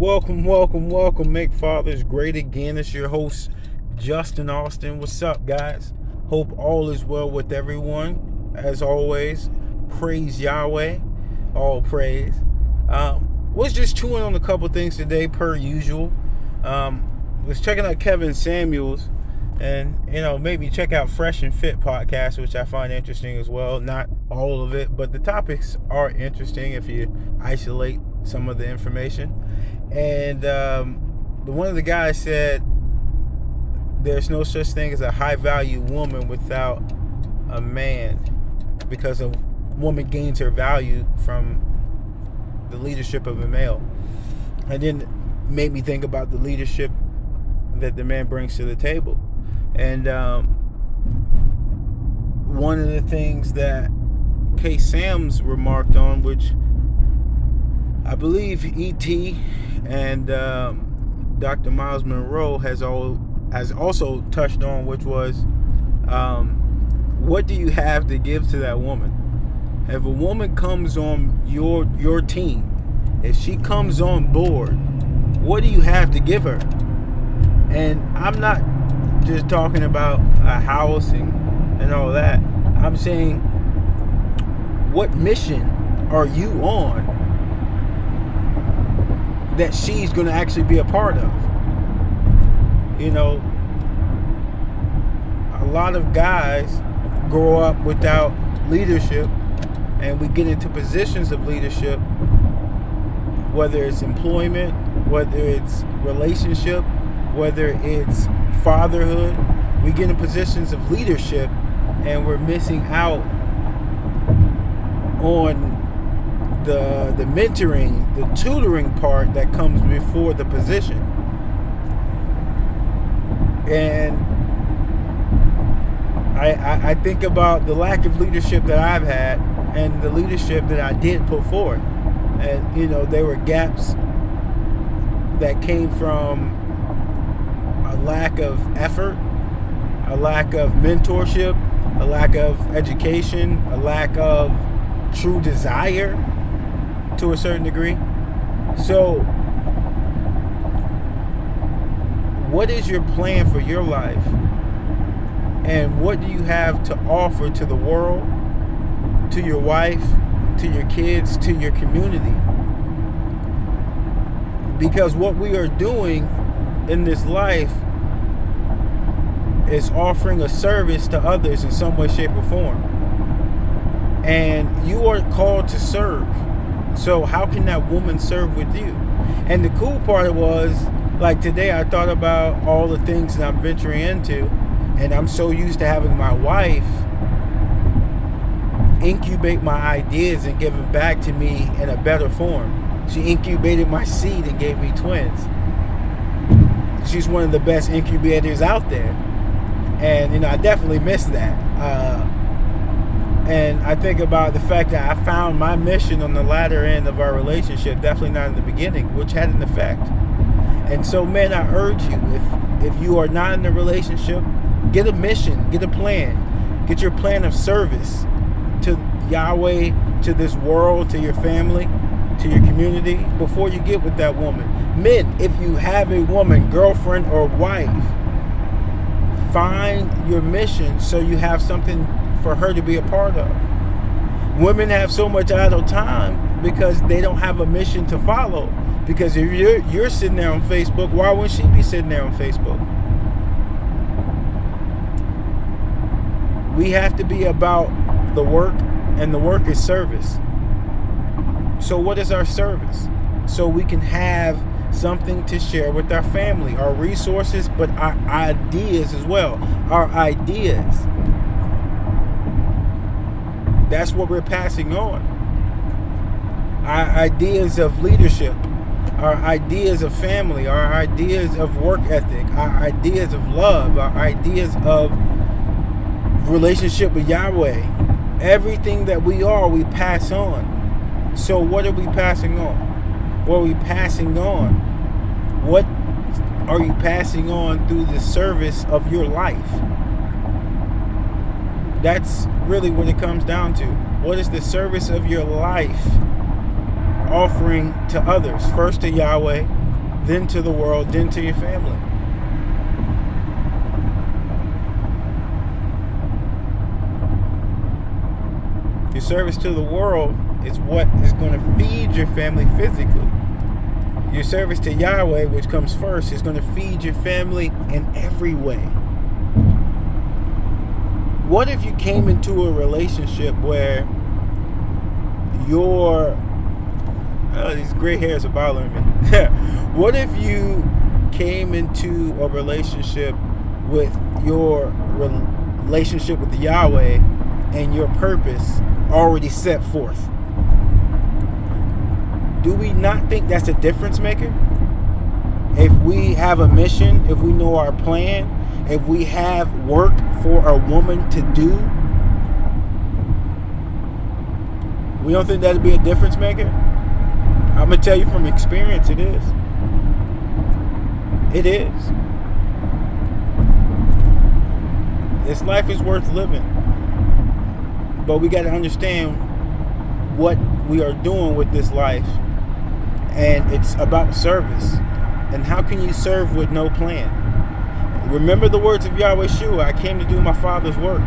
Welcome. Make fathers great again. It's your host, Justin Austin. What's up, guys? Hope all is well with everyone. As always, praise Yahweh. All praise. Was just chewing on a couple things today, per usual. Was checking out Kevin Samuels, and maybe check out Fresh and Fit podcast, which I find interesting as well. Not all of it, but the topics are interesting if you isolate some of the information. And one of the guys said there's no such thing as a high value woman without a man, because a woman gains her value from the leadership of a male. And then made me think about the leadership that the man brings to the table. And one of the things that K. Sams remarked on, which I believe E.T. and Dr. Miles Monroe has also touched on, which was, what do you have to give to that woman? If a woman comes on your team, if she comes on board, what do you have to give her? And I'm not just talking about a house and all that. I'm saying, what mission are you on that she's going to actually be a part of? A lot of guys grow up without leadership, and we get into positions of leadership, whether it's employment, whether it's relationship, whether it's fatherhood. We get in positions of leadership, and we're missing out on the mentoring, the tutoring part that comes before the position. And I think about the lack of leadership that I've had and the leadership that I did put forth. And there were gaps that came from a lack of effort, a lack of mentorship, a lack of education, a lack of true desire to a certain degree. So, what is your plan for your life? And what do you have to offer to the world, to your wife, to your kids, to your community? Because what we are doing in this life is offering a service to others in some way, shape, or form. And you are called to serve. So how can that woman serve with you? And the cool part was, like today I thought about all the things that I'm venturing into, and I'm so used to having my wife incubate my ideas and give them back to me in a better form. She incubated my seed and gave me twins. She's one of the best incubators out there. And I definitely miss that. And I think about the fact that I found my mission on the latter end of our relationship, definitely not in the beginning, which had an effect. And so, man, I urge you, if you are not in a relationship, get a mission, get a plan, get your plan of service to Yahweh, to this world, to your family, to your community, before you get with that woman. Men, if you have a woman, girlfriend or wife, find your mission so you have something for her to be a part of. Women have so much idle time because they don't have a mission to follow. Because if you're sitting there on Facebook, why wouldn't she be sitting there on Facebook? We have to be about the work, and the work is service. So what is our service? So we can have something to share with our family, our resources, but our ideas as well. Our ideas. That's what we're passing on. Our ideas of leadership, our ideas of family, our ideas of work ethic, our ideas of love, our ideas of relationship with Yahweh. Everything that we are, we pass on. So what are we passing on? What are we passing on? What are you passing on through the service of your life? That's really what it comes down to. What is the service of your life offering to others? First to Yahweh, then to the world, then to your family. Your service to the world is what is going to feed your family physically. Your service to Yahweh, which comes first, is going to feed your family in every way. What if you came into a relationship where these gray hairs are bothering me. What if you came into a relationship with your relationship with Yahweh and your purpose already set forth? Do we not think that's a difference maker? If we have a mission, if we know our plan, if we have work for a woman to do, we don't think that'd be a difference maker? I'm going to tell you from experience, it is. It is. This life is worth living. But we got to understand what we are doing with this life. And it's about service. And how can you serve with no plan? Remember the words of Yahweh Shua, I came to do my Father's work.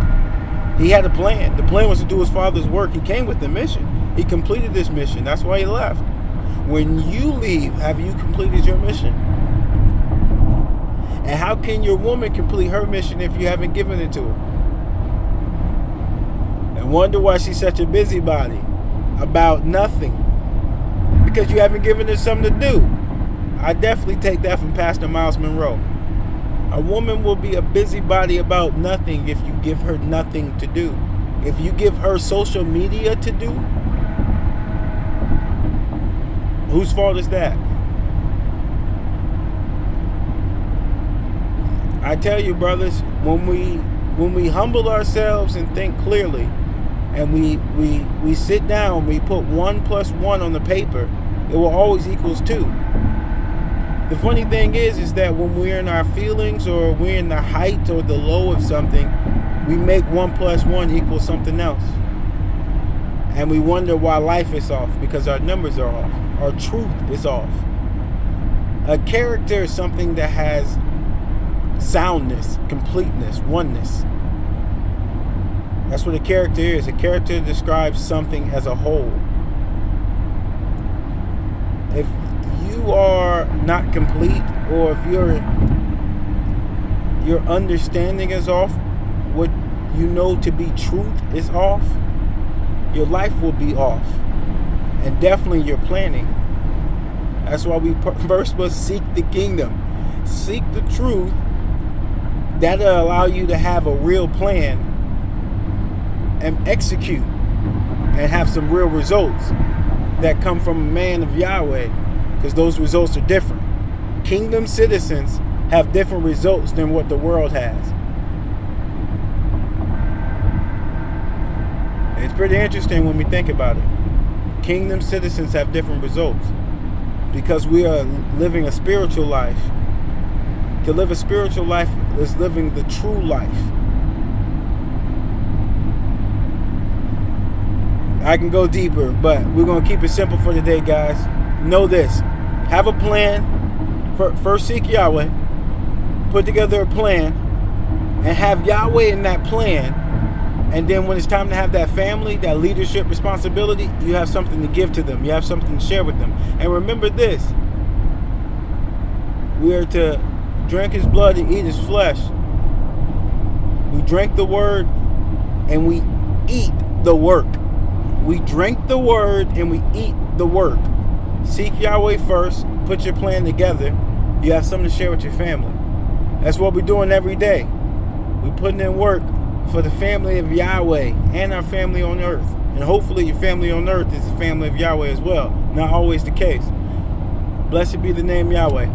He had a plan. The plan was to do his Father's work. He came with the mission. He completed this mission. That's why he left. When you leave, have you completed your mission? And how can your woman complete her mission if you haven't given it to her? And wonder why she's such a busybody about nothing. Because you haven't given her something to do. I definitely take that from Pastor Miles Monroe. A woman will be a busybody about nothing if you give her nothing to do. If you give her social media to do, whose fault is that? I tell you, brothers, when we humble ourselves and think clearly, and we sit down, we put 1 + 1 on the paper, it will always equals 2. The funny thing is that when we're in our feelings or we're in the height or the low of something, we make 1 + 1 equal something else. And we wonder why life is off, because our numbers are off. Our truth is off. A character is something that has soundness, completeness, oneness. That's what a character is. A character describes something as a whole. If you are not complete, or if your understanding is off, what you know to be truth is off, your life will be off. And definitely your planning. That's why we first must seek the kingdom. Seek the truth. That'll allow you to have a real plan and execute and have some real results that come from a man of Yahweh, because those results are different. Kingdom citizens have different results than what the world has. It's pretty interesting when we think about it. Kingdom citizens have different results because we are living a spiritual life. To live a spiritual life is living the true life. I can go deeper, but we're going to keep it simple for today, guys. Know this. Have a plan. First seek Yahweh. Put together a plan. And have Yahweh in that plan. And then when it's time to have that family, that leadership responsibility, you have something to give to them. You have something to share with them. And remember this. We are to drink his blood and eat his flesh. We drink the word and we eat the work. We drink the word and we eat the work. Seek Yahweh first. Put your plan together. You have something to share with your family. That's what we're doing every day. We're putting in work for the family of Yahweh and our family on earth. And hopefully your family on earth is the family of Yahweh as well. Not always the case. Blessed be the name Yahweh.